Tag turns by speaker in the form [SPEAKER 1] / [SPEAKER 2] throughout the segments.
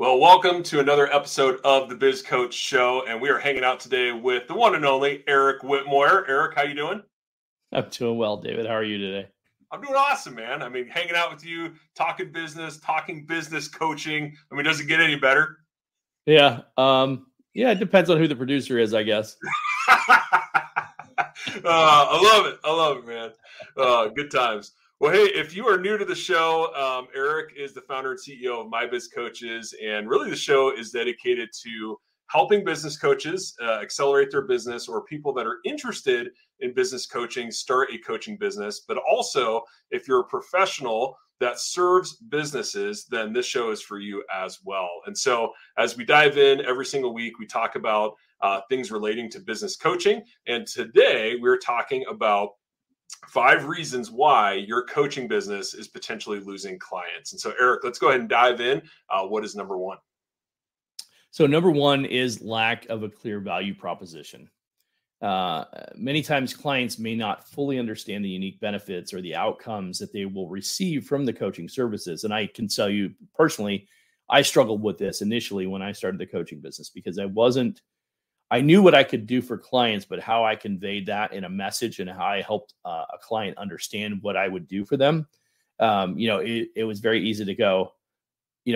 [SPEAKER 1] Well, welcome to another episode of the Biz Coach Show, and we are hanging out today with the one and only Eric Whitmore. Eric, how you doing?
[SPEAKER 2] I'm doing well, David. How are you today?
[SPEAKER 1] I'm doing awesome, man. I mean, hanging out with you, talking business coaching. I mean, does it get any better?
[SPEAKER 2] Yeah. It depends on who the producer is, I guess.
[SPEAKER 1] I love it, man. Good times. Well, hey, if you are new to the show, Eric is the founder and CEO of My Biz Coaches, and really the show is dedicated to helping business coaches accelerate their business, or people that are interested in business coaching start a coaching business. But also, if you're a professional that serves businesses, then this show is for you as well. And so as we dive in every single week, we talk about things relating to business coaching. And today we're talking about 5 reasons why your coaching business is potentially losing clients. And so, Eric, let's go ahead and dive in. What is number 1?
[SPEAKER 2] So number 1 is lack of a clear value proposition. Many times clients may not fully understand the unique benefits or the outcomes that they will receive from the coaching services. And I can tell you personally, I struggled with this initially when I started the coaching business, because I knew what I could do for clients, but how I conveyed that in a message and how I helped a client understand what I would do for them. It was very easy to go,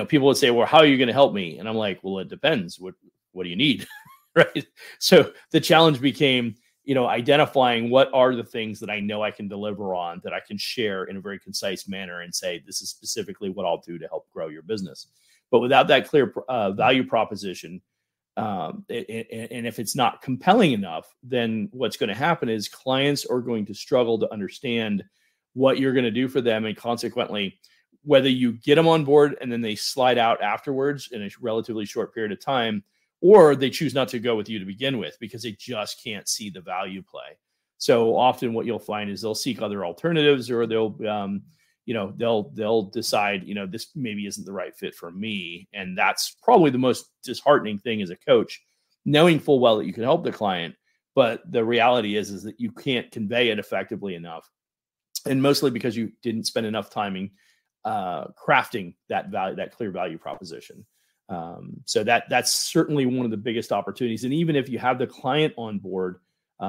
[SPEAKER 2] people would say, well, how are you going to help me? And I'm like, well, it depends. What do you need? Right. So the challenge became, identifying what are the things that I know I can deliver on, that I can share in a very concise manner and say, this is specifically what I'll do to help grow your business. But without that clear value proposition, and if it's not compelling enough, then what's going to happen is clients are going to struggle to understand what you're going to do for them. And consequently, whether you get them on board and then they slide out afterwards in a relatively short period of time, or they choose not to go with you to begin with because they just can't see the value play. So often what you'll find is they'll seek other alternatives, or they'll decide, this maybe isn't the right fit for me. And that's probably the most disheartening thing as a coach, knowing full well that you can help the client, but the reality is that you can't convey it effectively enough. And mostly because you didn't spend enough time crafting that value, that clear value proposition. So that's certainly one of the biggest opportunities. And even if you have the client on board,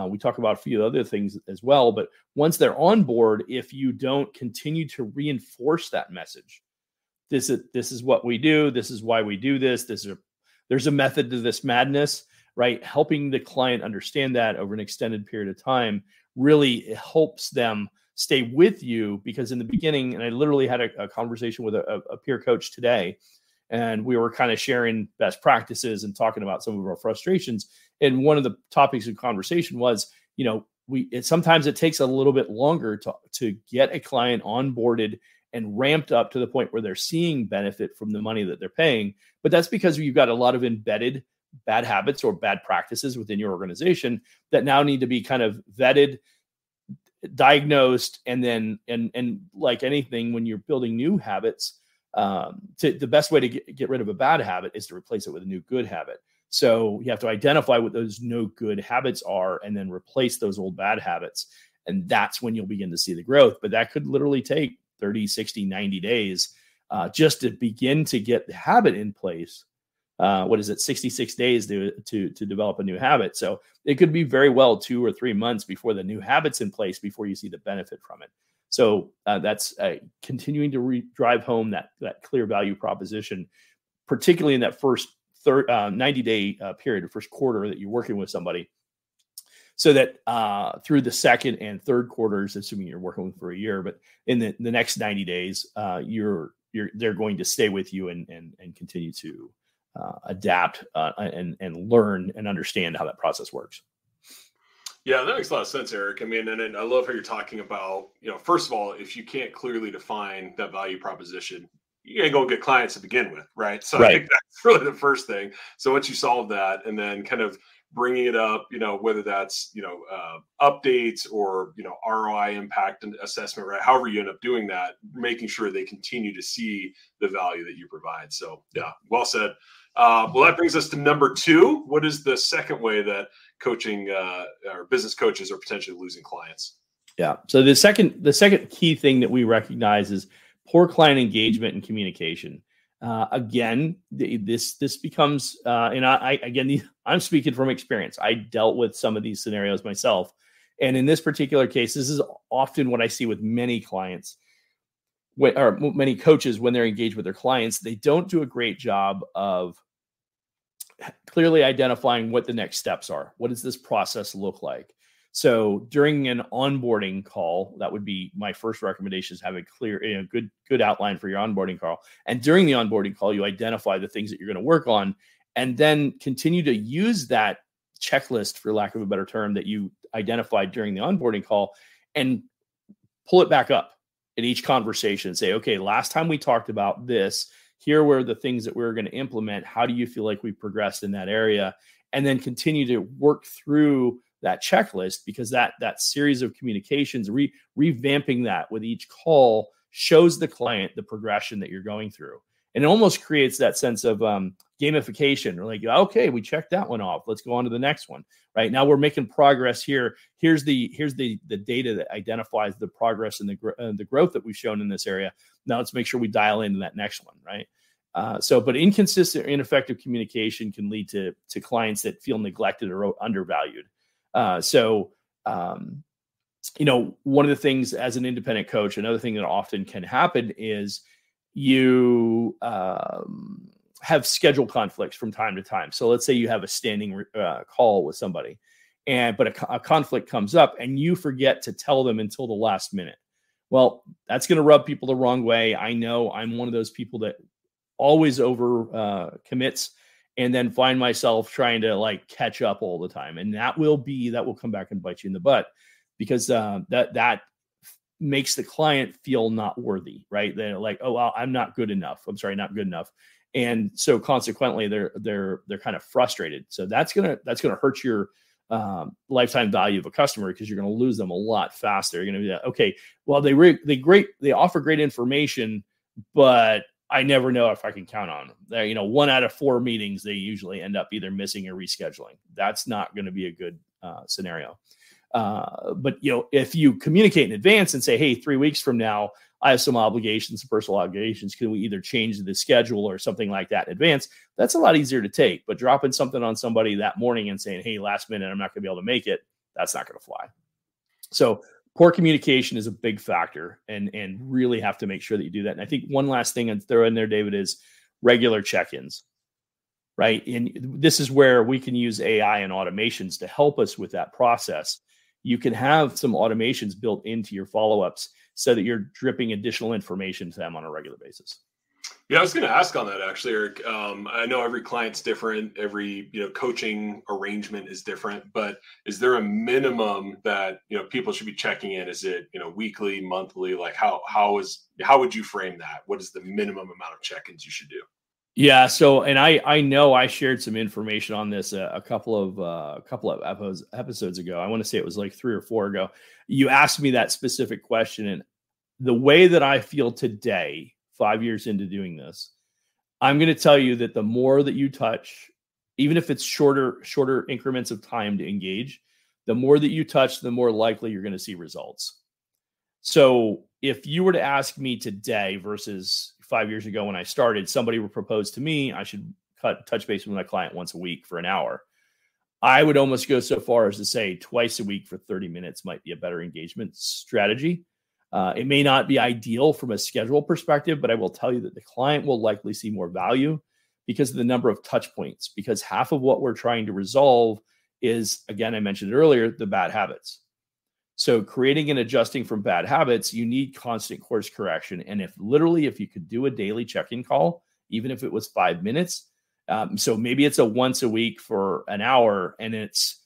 [SPEAKER 2] we talk about a few other things as well, but once they're on board, if you don't continue to reinforce that message, this is what we do, this is why we do this, there's a method to this madness, right? Helping the client understand that over an extended period of time really helps them stay with you. Because in the beginning, and I literally had a conversation with a peer coach today, and we were kind of sharing best practices and talking about some of our frustrations. And one of the topics of conversation was, sometimes it takes a little bit longer to get a client onboarded and ramped up to the point where they're seeing benefit from the money that they're paying. But that's because you've got a lot of embedded bad habits or bad practices within your organization that now need to be kind of vetted, diagnosed, and then, and like anything, when you're building new habits, the best way to get rid of a bad habit is to replace it with a new good habit. So you have to identify what those no good habits are and then replace those old bad habits. And that's when you'll begin to see the growth. But that could literally take 30, 60, 90 days just to begin to get the habit in place. 66 days to develop a new habit. So it could be very well 2 or 3 months before the new habit's in place before you see the benefit from it. So that's continuing to drive home that clear value proposition, particularly in that first 90-day period, or first quarter that you're working with somebody, so that through the second and third quarters, assuming you're working with for a year, but in the next 90 days, they're going to stay with you and continue to adapt and learn and understand how that process works.
[SPEAKER 1] Yeah, that makes a lot of sense, Eric. I mean, and I love how you're talking about, first of all, if you can't clearly define that value proposition, you ain't gonna get clients to begin with, right? So I think that's really the first thing. So once you solve that, and then kind of bringing it up, whether that's, updates or, ROI impact and assessment, right? However you end up doing that, making sure they continue to see the value that you provide. So yeah, well said. Well, that brings us to number 2. What is the second way that coaching or business coaches are potentially losing clients?
[SPEAKER 2] Yeah. So the second key thing that we recognize is poor client engagement and communication. Again, this becomes, and I'm speaking from experience. I dealt with some of these scenarios myself. And in this particular case, this is often what I see with many clients, or many coaches when they're engaged with their clients. They don't do a great job of clearly identifying what the next steps are. What does this process look like? So during an onboarding call, that would be my first recommendation, is have a clear, good outline for your onboarding call. And during the onboarding call, you identify the things that you're going to work on, and then continue to use that checklist, for lack of a better term, that you identified during the onboarding call, and pull it back up in each conversation and say, okay, last time we talked about this, here were the things that we were going to implement. How do you feel like we progressed in that area? And then continue to work through that checklist, because that series of communications, revamping that with each call, shows the client the progression that you're going through. And it almost creates that sense of gamification. We're like, okay, we checked that one off. Let's go on to the next one. Right now, we're making progress here. Here's the data that identifies the progress and the growth that we've shown in this area. Now let's make sure we dial into that next one. Right. But inconsistent or ineffective communication can lead to clients that feel neglected or undervalued. One of the things as an independent coach, another thing that often can happen is you have schedule conflicts from time to time. So let's say you have a standing call with somebody, but a conflict comes up and you forget to tell them until the last minute. Well, that's going to rub people the wrong way. I know I'm one of those people that always over commits, and then find myself trying to catch up all the time. And that will come back and bite you in the butt, because that makes the client feel not worthy, right? They're like, oh, well, I'm not good enough. I'm sorry, not good enough. And so consequently, they're kind of frustrated. So that's gonna hurt your lifetime value of a customer, because you're going to lose them a lot faster. You're going to be like, okay, well, they offer great information, but I never know if I can count on them. 1 out of 4 meetings, they usually end up either missing or rescheduling. That's not going to be a good scenario. But if you communicate in advance and say, hey, 3 weeks from now, I have some obligations, some personal obligations. Can we either change the schedule or something like that in advance? That's a lot easier to take. But dropping something on somebody that morning and saying, hey, last minute, I'm not going to be able to make it, that's not going to fly. So poor communication is a big factor, and really have to make sure that you do that. And I think one last thing I'd throw in there, David, is regular check-ins, right? And this is where we can use AI and automations to help us with that process. You can have some automations built into your follow-ups so that you're dripping additional information to them on a regular basis.
[SPEAKER 1] Yeah, I was going to ask on that, actually, Eric. I know every client's different. Every coaching arrangement is different. But is there a minimum that people should be checking in? Is it weekly, monthly? Like how would you frame that? What is the minimum amount of check-ins you should do?
[SPEAKER 2] Yeah. So, and I know I shared some information on this a couple of episodes ago. I want to say it was like 3 or 4 ago. You asked me that specific question, and the way that I feel today, 5 years into doing this, I'm going to tell you that the more that you touch, even if it's shorter increments of time to engage, the more that you touch, the more likely you're going to see results. So if you were to ask me today versus 5 years ago when I started, somebody would propose to me I should touch base with my client once a week for an hour. I would almost go so far as to say twice a week for 30 minutes might be a better engagement strategy. It may not be ideal from a schedule perspective, but I will tell you that the client will likely see more value because of the number of touch points, because half of what we're trying to resolve is, again, I mentioned earlier, the bad habits. So creating and adjusting from bad habits, you need constant course correction. And if you could do a daily check-in call, even if it was 5 minutes, so maybe it's a once a week for an hour, and it's,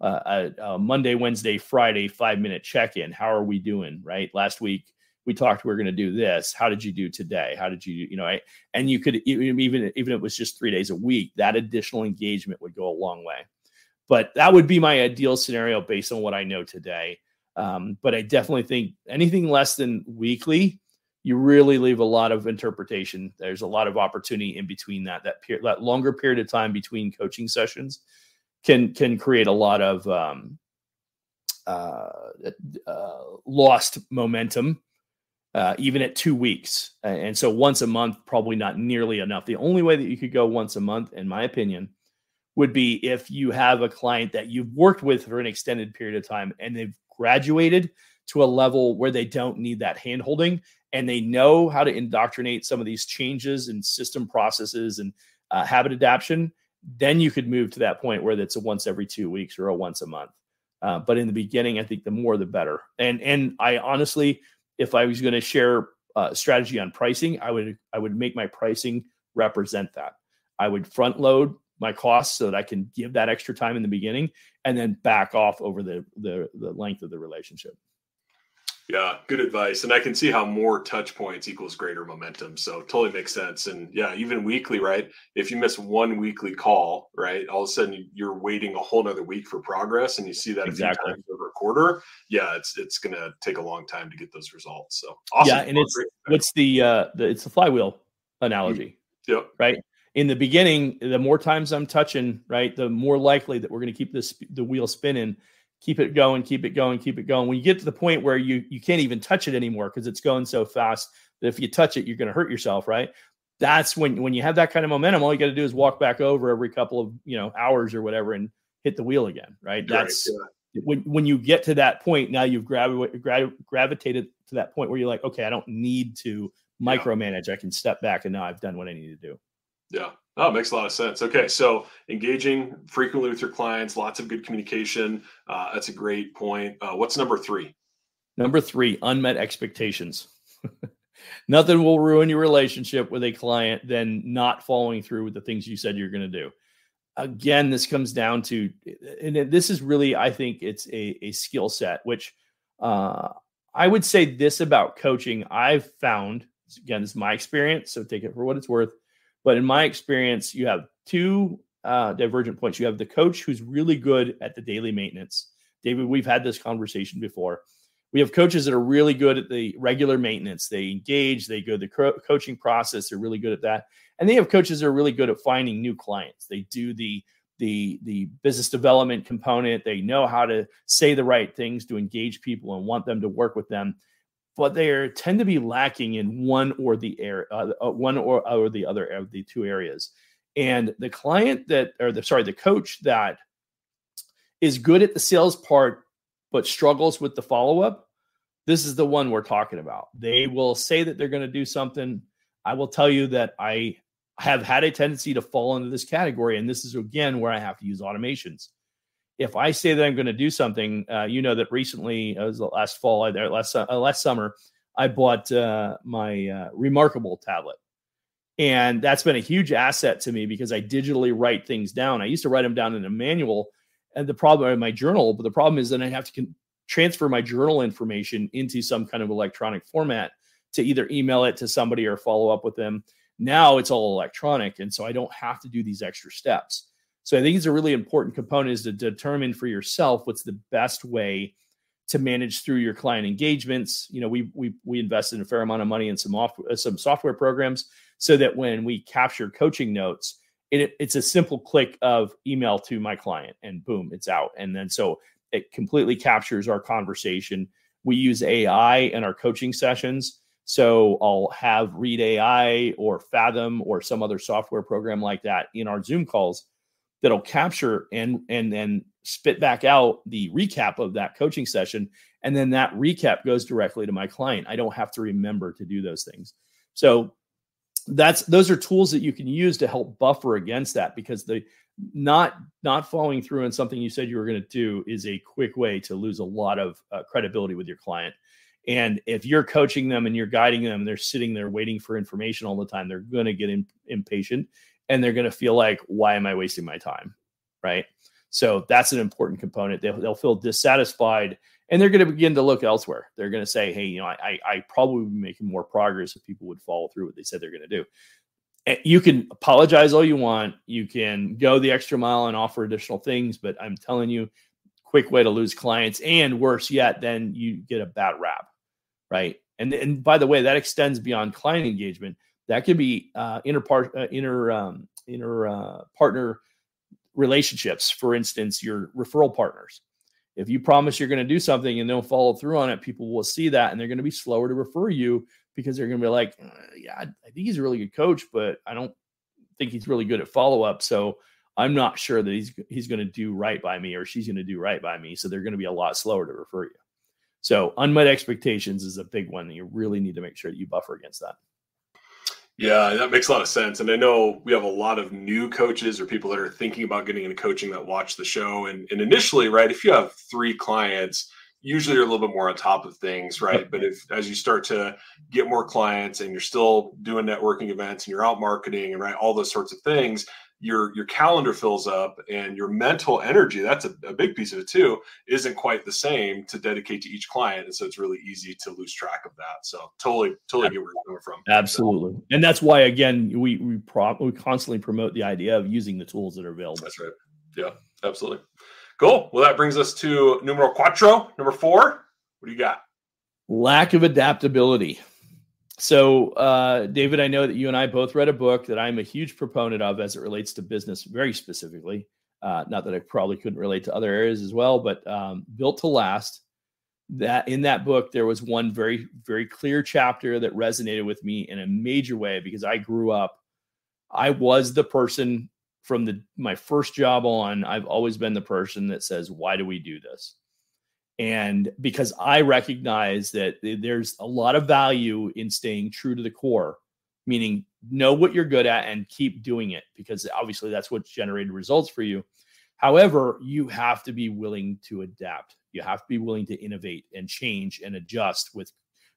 [SPEAKER 2] a Monday, Wednesday, Friday, 5-minute check-in. How are we doing? Right. Last week we talked, we're going to do this. How did you do today? How did you, and you could, even if it was just 3 days a week, that additional engagement would go a long way. But that would be my ideal scenario based on what I know today. But I definitely think anything less than weekly, you really leave a lot of interpretation. There's a lot of opportunity in between that longer period of time between coaching sessions can create a lot of lost momentum even at 2 weeks. And so once a month, probably not nearly enough. The only way that you could go once a month, in my opinion, would be if you have a client that you've worked with for an extended period of time and they've graduated to a level where they don't need that handholding and they know how to indoctrinate some of these changes in system processes and habit adaptation. Then you could move to that point where it's a once every 2 weeks or a once a month. But in the beginning, I think the more the better. And I honestly, if I was going to share strategy on pricing, I would make my pricing represent that. I would front load my costs so that I can give that extra time in the beginning and then back off over the length of the relationship.
[SPEAKER 1] Yeah, good advice. And I can see how more touch points equals greater momentum. So totally makes sense. And yeah, even weekly, right? If you miss one weekly call, right, all of a sudden you're waiting a whole nother week for progress, and you see that
[SPEAKER 2] exactly.
[SPEAKER 1] a few times over a quarter. Yeah, it's going to take a long time to get those results. So awesome.
[SPEAKER 2] Yeah, and it's the flywheel analogy.
[SPEAKER 1] Yep.
[SPEAKER 2] Right. In the beginning, the more times I'm touching, right, the more likely that we're going to keep the wheel spinning. Keep it going, keep it going, keep it going. When you get to the point where you can't even touch it anymore because it's going so fast that if you touch it, you're going to hurt yourself, right? That's when you have that kind of momentum, all you got to do is walk back over every couple of hours or whatever and hit the wheel again, right? That's when you get to that point, now you've gravitated to that point where you're like, okay, I don't need to micromanage. I can step back and now I've done what I need to do.
[SPEAKER 1] Yeah. Oh, it makes a lot of sense. Okay. So engaging frequently with your clients, lots of good communication. That's a great point. What's number 3?
[SPEAKER 2] Number 3, unmet expectations. Nothing will ruin your relationship with a client than not following through with the things you said you're going to do. Again, this comes down to, and this is really, I think it's a skill set, which I would say this about coaching. I've found, again, this is my experience, so take it for what it's worth. But in my experience, you have 2 divergent points. You have the coach who's really good at the daily maintenance. David, we've had this conversation before. We have coaches that are really good at the regular maintenance. They engage, they go the coaching process. They're really good at that. And they have coaches that are really good at finding new clients. They do the business development component. They know how to say the right things to engage people and want them to work with them. But they tend to be lacking in one or the other of the 2 areas. And the coach that is good at the sales part but struggles with the follow-up, this is the one we're talking about. They will say that they're going to do something. I will tell you that I have had a tendency to fall into this category, and this is, again, where I have to use automations. If I say that I'm going to do something, that recently, it was last fall, last summer, I bought my Remarkable tablet. And that's been a huge asset to me because I digitally write things down. I used to write them down in a manual and in my journal, but the problem is that I have to transfer my journal information into some kind of electronic format to either email it to somebody or follow up with them. Now it's all electronic, and so I don't have to do these extra steps. So I think it's a really important component is to determine for yourself what's the best way to manage through your client engagements. We invested a fair amount of money in some software programs so that when we capture coaching notes, it's a simple click of email to my client and boom, it's out. And then so it completely captures our conversation. We use AI in our coaching sessions. So I'll have Read AI or Fathom or some other software program like that in our Zoom calls that'll capture and then spit back out the recap of that coaching session. And then that recap goes directly to my client. I don't have to remember to do those things. So those are tools that you can use to help buffer against that, because the not following through on something you said you were going to do is a quick way to lose a lot of credibility with your client. And if you're coaching them and you're guiding them, they're sitting there waiting for information all the time, they're going to get impatient. And they're going to feel like, why am I wasting my time? Right. So that's an important component. They'll feel dissatisfied and they're going to begin to look elsewhere. They're going to say, hey, I probably would be making more progress if people would follow through what they said they're going to do. And you can apologize all you want. You can go the extra mile and offer additional things, but I'm telling you, quick way to lose clients, and worse yet, then you get a bad rap. Right. And by the way, that extends beyond client engagement. That could be inner partner relationships. For instance, your referral partners. If you promise you're going to do something and don't follow through on it, people will see that and they're going to be slower to refer you because they're going to be like, yeah, I think he's a really good coach, but I don't think he's really good at follow-up. So I'm not sure that he's going to do right by me or she's going to do right by me. So they're going to be a lot slower to refer you. So unmet expectations is a big one that you really need to make sure that you buffer against that.
[SPEAKER 1] Yeah, that makes a lot of sense. And I know we have a lot of new coaches or people that are thinking about getting into coaching that watch the show. And initially, right, if you have 3 clients, usually you're a little bit more on top of things, right? But as you start to get more clients and you're still doing networking events and you're out marketing and right, all those sorts of things, your calendar fills up and your mental energy, that's a big piece of it too, isn't quite the same to dedicate to each client. And so it's really easy to lose track of that. So totally get where you're coming from.
[SPEAKER 2] Absolutely. And that's why, again, we constantly promote the idea of using the tools that are available.
[SPEAKER 1] That's right. Yeah, absolutely. Cool. Well, that brings us to numero cuatro, number 4. What do you got?
[SPEAKER 2] Lack of adaptability. So, David, I know that you and I both read a book that I'm a huge proponent of as it relates to business, very specifically. Not that I probably couldn't relate to other areas as well, but Built to Last. That in that book, there was one very, very clear chapter that resonated with me in a major way because I grew up. I was the person from my first job on. I've always been the person that says, "Why do we do this?" And because I recognize that there's a lot of value in staying true to the core, meaning know what you're good at and keep doing it, because obviously that's what's generated results for you. However, you have to be willing to adapt. You have to be willing to innovate and change and adjust with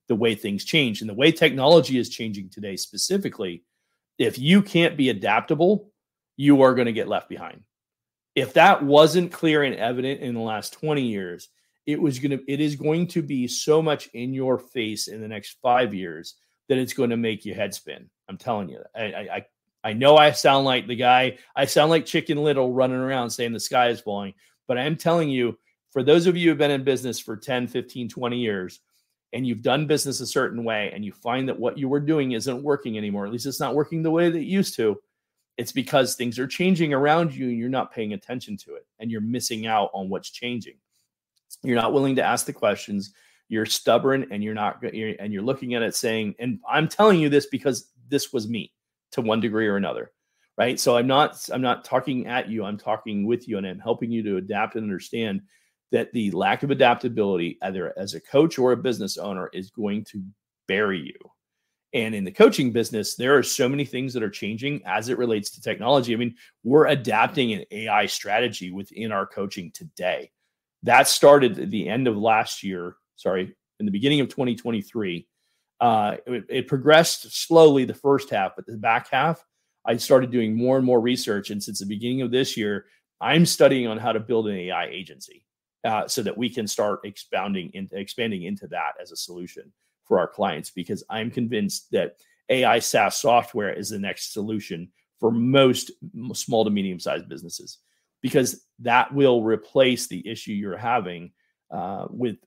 [SPEAKER 2] the way things change. And the way technology is changing today specifically, if you can't be adaptable, you are going to get left behind. If that wasn't clear and evident in the last 20 years, it is going to be so much in your face in the next 5 years that it's going to make your head spin. I'm telling you. I know I sound like the guy. I sound like Chicken Little running around saying the sky is falling. But I am telling you, for those of you who have been in business for 10, 15, 20 years, and you've done business a certain way, and you find that what you were doing isn't working anymore, at least it's not working the way that it used to, it's because things are changing around you and you're not paying attention to it. And you're missing out on what's changing. You're not willing to ask the questions. You're stubborn, and you're looking at it saying, and I'm telling you this because this was me to one degree or another, right? So I'm not talking at you. I'm talking with you, and I'm helping you to adapt and understand that the lack of adaptability, either as a coach or a business owner, is going to bury you. And in the coaching business, there are so many things that are changing as it relates to technology. I mean, we're adapting an AI strategy within our coaching today. That started at the end of last year, in the beginning of 2023. It progressed slowly the first half, but the back half, I started doing more and more research. And since the beginning of this year, I'm studying on how to build an AI agency so that we can start expanding into that as a solution for our clients, because I'm convinced that AI SaaS software is the next solution for most small to medium-sized businesses, because that will replace the issue you're having with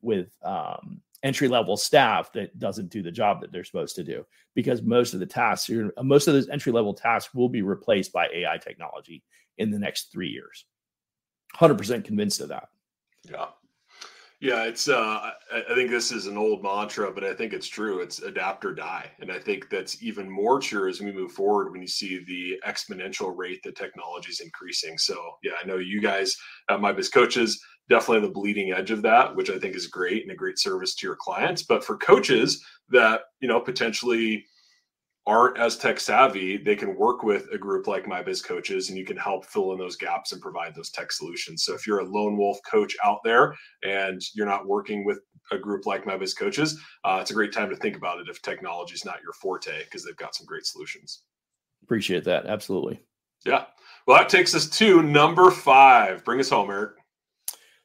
[SPEAKER 2] entry-level staff that doesn't do the job that they're supposed to do, because most of those entry-level tasks will be replaced by AI technology in the next 3 years. 100% convinced of that.
[SPEAKER 1] Yeah, it's I think this is an old mantra, but I think it's true. It's adapt or die. And I think that's even more true as we move forward when you see the exponential rate that technology is increasing. So yeah, I know you guys at MyBiz Coaches definitely on the bleeding edge of that, which I think is great and a great service to your clients. But for coaches that, potentially aren't as tech savvy, they can work with a group like MyBiz Coaches, and you can help fill in those gaps and provide those tech solutions. So if you're a lone wolf coach out there and you're not working with a group like MyBiz Coaches, it's a great time to think about it if technology is not your forte, because they've got some great solutions.
[SPEAKER 2] Appreciate that. Absolutely.
[SPEAKER 1] Yeah. Well, that takes us to number 5. Bring us home, Eric.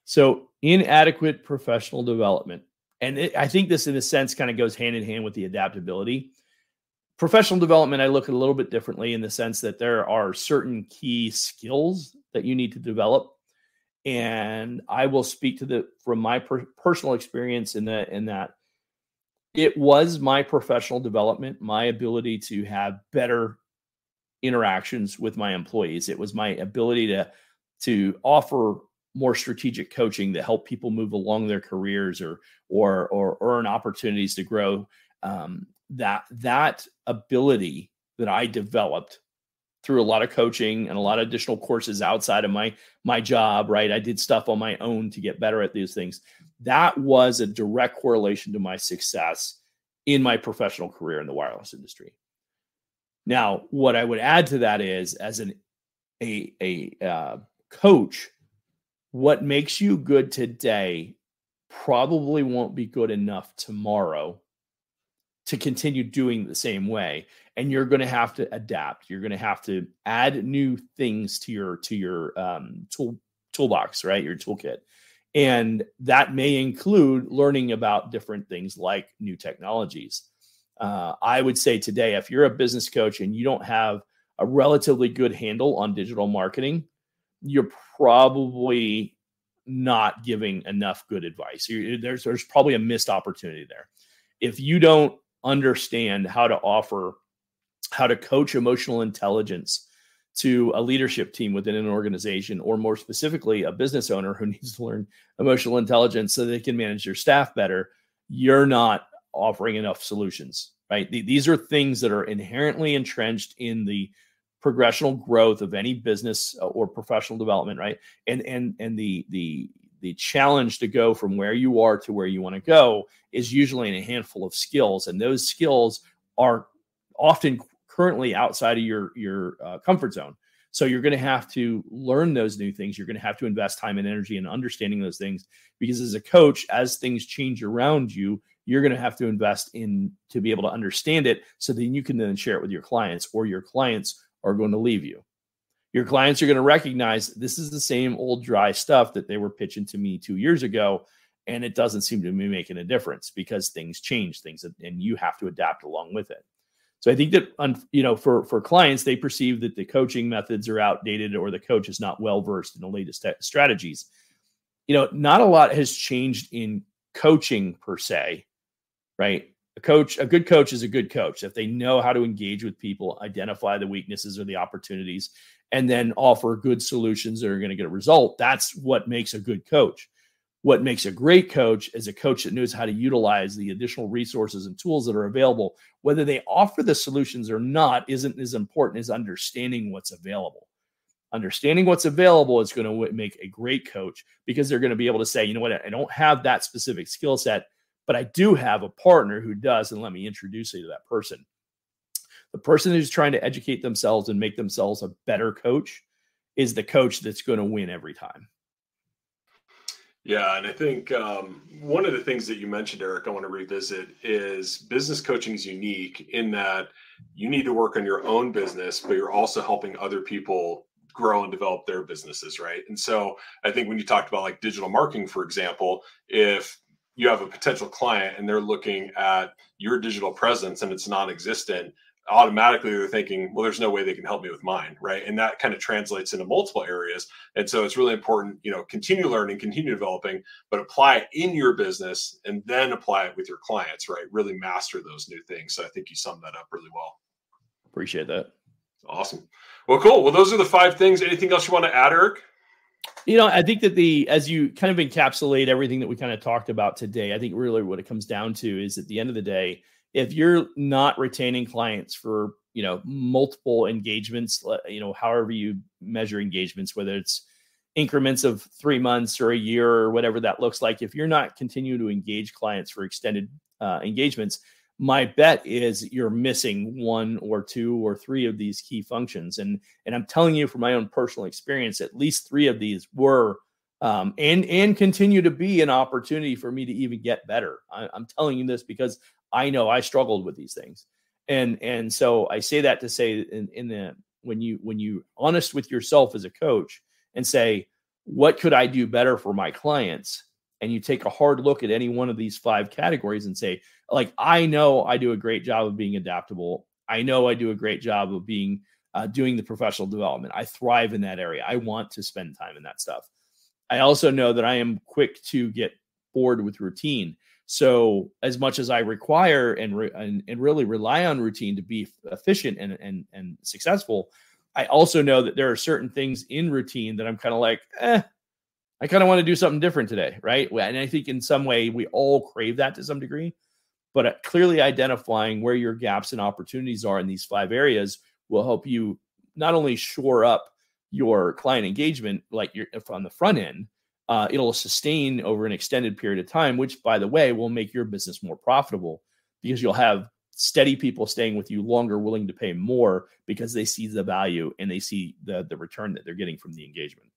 [SPEAKER 2] So inadequate professional development. And I think this, in a sense, kind of goes hand in hand with the adaptability. Professional development, I look at a little bit differently in the sense that there are certain key skills that you need to develop. And I will speak from my personal experience in that it was my professional development, my ability to have better interactions with my employees. It was my ability to offer more strategic coaching that help people move along their careers or earn opportunities to grow. That ability that I developed through a lot of coaching and a lot of additional courses outside of my job, right? I did stuff on my own to get better at these things. That was a direct correlation to my success in my professional career in the wireless industry. Now, what I would add to that is, as a coach, what makes you good today probably won't be good enough tomorrow to continue doing the same way. And you're going to have to adapt. You're going to have to add new things to your toolbox, right? Your toolkit. And that may include learning about different things like new technologies. I would say today, if you're a business coach and you don't have a relatively good handle on digital marketing, you're probably not giving enough good advice. There's probably a missed opportunity there. If you don't understand how to coach emotional intelligence to a leadership team within an organization, or more specifically, a business owner who needs to learn emotional intelligence so they can manage their staff better, you're not offering enough solutions, right? These are things that are inherently entrenched in the progressional growth of any business or professional development, right? And the challenge to go from where you are to where you want to go is usually in a handful of skills, and those skills are often currently outside of your comfort zone. So you're going to have to learn those new things. You're going to have to invest time and energy in understanding those things, because as a coach, as things change around you, you're going to have to invest in to be able to understand it, so then you can then share it with your clients, or your clients are going to leave you. Your clients are going to recognize this is the same old dry stuff that they were pitching to me 2 years ago, and it doesn't seem to be making a difference because things change, and you have to adapt along with it. So I think that, for clients, they perceive that the coaching methods are outdated, or the coach is not well-versed in the latest strategies. Not a lot has changed in coaching per se, right? A good coach is a good coach if they know how to engage with people, identify the weaknesses or the opportunities, and then offer good solutions that are going to get a result. That's what makes a good coach. What makes a great coach is a coach that knows how to utilize the additional resources and tools that are available. Whether they offer the solutions or not isn't as important as understanding what's available. Understanding what's available is going to make a great coach, because they're going to be able to say, you know what, I don't have that specific skill set, but I do have a partner who does, and let me introduce you to that person. The person who's trying to educate themselves and make themselves a better coach is the coach that's going to win every time.
[SPEAKER 1] Yeah, and I think one of the things that you mentioned, Eric, I want to revisit is business coaching is unique in that you need to work on your own business, but you're also helping other people grow and develop their businesses, right? And so I think when you talked about like digital marketing, for example, if you have a potential client and they're looking at your digital presence and it's non-existent, automatically they're thinking, well, there's no way they can help me with mine, right? And that kind of translates into multiple areas. And so it's really important, continue learning, continue developing, but apply it in your business and then apply it with your clients, right? Really master those new things. So I think you summed that up really well.
[SPEAKER 2] Appreciate that.
[SPEAKER 1] Awesome. Well, cool. Well, those are the 5 things. Anything else you want to add, Eric?
[SPEAKER 2] I think that as you kind of encapsulate everything that we kind of talked about today, I think really what it comes down to is, at the end of the day, if you're not retaining clients for, multiple engagements, however you measure engagements, whether it's increments of 3 months or a year or whatever that looks like, if you're not continuing to engage clients for extended engagements, my bet is you're missing 1 or 2 or 3 of these key functions. And I'm telling you from my own personal experience, at least 3 of these were and continue to be an opportunity for me to even get better. I'm telling you this because I know I struggled with these things. And so I say that to say when you honest with yourself as a coach and say, what could I do better for my clients? And you take a hard look at any one of these 5 categories and say, like, I know I do a great job of being adaptable. I know I do a great job of being doing the professional development. I thrive in that area. I want to spend time in that stuff. I also know that I am quick to get bored with routine. So as much as I require and really rely on routine to be efficient and successful, I also know that there are certain things in routine that I'm kind of like, I kind of want to do something different today, right? And I think in some way we all crave that to some degree, but clearly identifying where your gaps and opportunities are in these 5 areas will help you not only shore up your client engagement, like you're on the front end, it'll sustain over an extended period of time, which, by the way, will make your business more profitable because you'll have steady people staying with you longer, willing to pay more because they see the value and they see the return that they're getting from the engagement.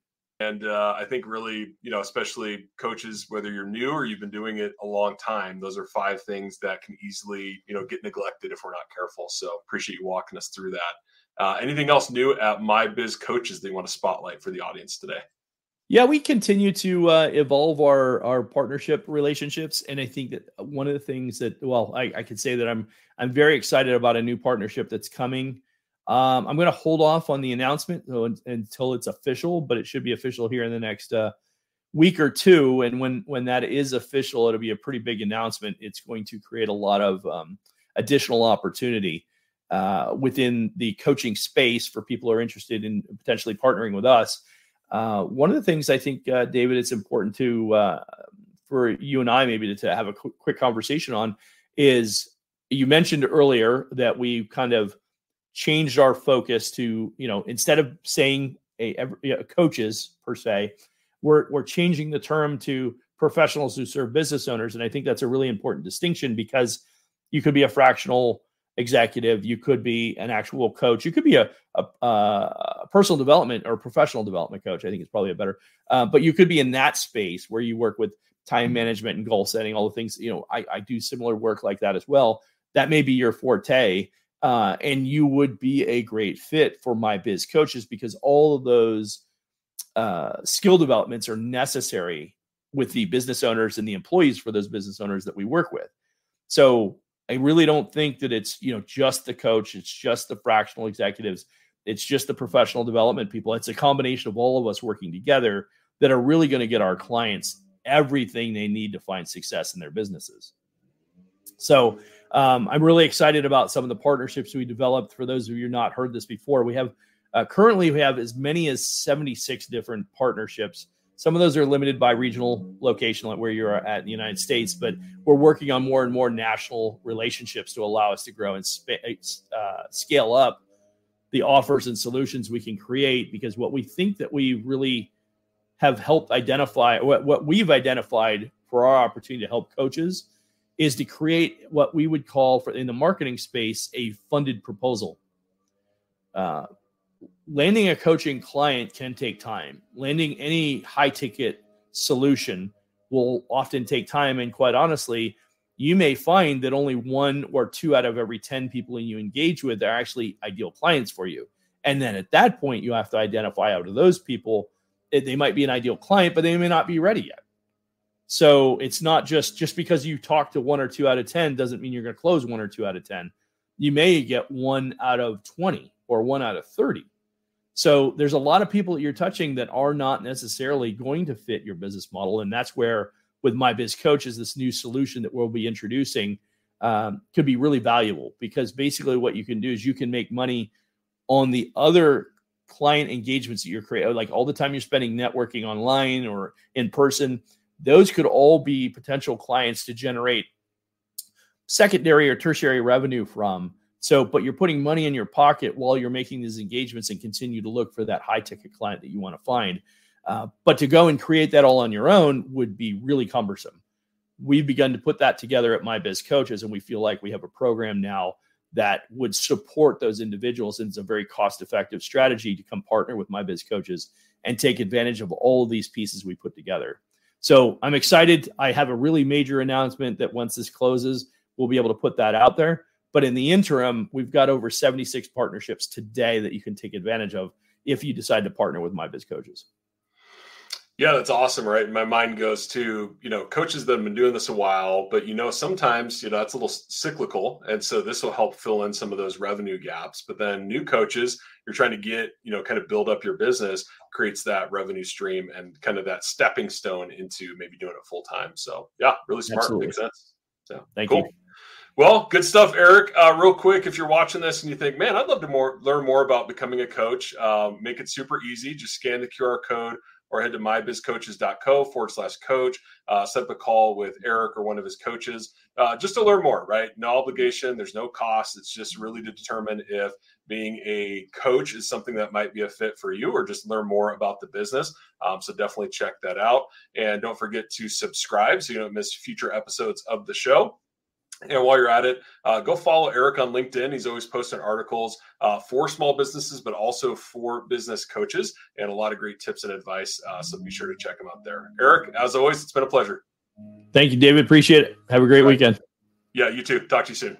[SPEAKER 1] And I think really, especially coaches, whether you're new or you've been doing it a long time, those are 5 things that can easily, get neglected if we're not careful. So appreciate you walking us through that. Anything else new at MyBiz Coaches that you want to spotlight for the audience today?
[SPEAKER 2] Yeah, we continue to evolve our partnership relationships, and I think that one of the things that, I could say that I'm very excited about a new partnership that's coming. I'm going to hold off on the announcement until it's official, but it should be official here in the next week or two. And when that is official, it'll be a pretty big announcement. It's going to create a lot of additional opportunity within the coaching space for people who are interested in potentially partnering with us. One of the things I think, David, it's important for you and I maybe to have a quick conversation on is you mentioned earlier that we kind of changed our focus to, instead of saying coaches per se, we're changing the term to professionals who serve business owners. And I think that's a really important distinction because you could be a fractional executive, you could be an actual coach, you could be a personal development or professional development coach. I think it's probably a better, but you could be in that space where you work with time management and goal setting, all the things, I do similar work like that as well. That may be your forte. And you would be a great fit for MyBiz Coaches because all of those skill developments are necessary with the business owners and the employees for those business owners that we work with. So I really don't think that it's, just the coach. It's just the fractional executives. It's just the professional development people. It's a combination of all of us working together that are really going to get our clients everything they need to find success in their businesses. So I'm really excited about some of the partnerships we developed. For those of you who have not heard this before, we have currently as many as 76 different partnerships. Some of those are limited by regional location, like where you're at in the United States, but we're working on more and more national relationships to allow us to grow and scale up the offers and solutions we can create. Because what we think that we really have helped identify, what we've identified for our opportunity to help coaches is to create what we would call in the marketing space, a funded proposal. Landing a coaching client can take time. Landing any high ticket solution will often take time. And quite honestly, you may find that only 1 or 2 out of every 10 people you engage with are actually ideal clients for you. And then at that point, you have to identify out of those people, they might be an ideal client, but they may not be ready yet. So it's not just because you talk to 1 or 2 out of 10 doesn't mean you're going to close 1 or 2 out of 10. You may get 1 out of 20 or 1 out of 30. So there's a lot of people that you're touching that are not necessarily going to fit your business model. And that's where with MyBiz Coaches, this new solution that we'll be introducing could be really valuable, because basically what you can do is you can make money on the other client engagements that you're creating, like all the time you're spending networking online or in person. Those could all be potential clients to generate secondary or tertiary revenue from. So, but you're putting money in your pocket while you're making these engagements and continue to look for that high ticket client that you want to find. But to go and create that all on your own would be really cumbersome. We've begun to put that together at MyBiz Coaches, and we feel like we have a program now that would support those individuals. And it's a very cost-effective strategy to come partner with MyBiz Coaches and take advantage of all of these pieces we put together. So I'm excited. I have a really major announcement that once this closes, we'll be able to put that out there. But in the interim, we've got over 76 partnerships today that you can take advantage of if you decide to partner with MyBiz Coaches.
[SPEAKER 1] Yeah, that's awesome, right? My mind goes to, coaches that have been doing this a while, but, sometimes, that's a little cyclical. And so this will help fill in some of those revenue gaps. But then new coaches, you're trying to get, kind of build up your business, creates that revenue stream and kind of that stepping stone into maybe doing it full time. So yeah, really smart.
[SPEAKER 2] Absolutely.
[SPEAKER 1] Makes sense. So
[SPEAKER 2] Thank you.
[SPEAKER 1] Well, good stuff, Eric. Real quick, if you're watching this and you think, man, I'd love to learn more about becoming a coach, make it super easy. Just scan the QR code, or head to mybizcoaches.co/coach. Set up a call with Eric or one of his coaches just to learn more, right? No obligation. There's no cost. It's just really to determine if being a coach is something that might be a fit for you, or just learn more about the business. So definitely check that out. And don't forget to subscribe so you don't miss future episodes of the show. And while you're at it, go follow Eric on LinkedIn. He's always posting articles for small businesses, but also for business coaches, and a lot of great tips and advice. So be sure to check him out there. Eric, as always, it's been a pleasure.
[SPEAKER 2] Thank you, David. Appreciate it. Have a great weekend.
[SPEAKER 1] Yeah, you too. Talk to you soon.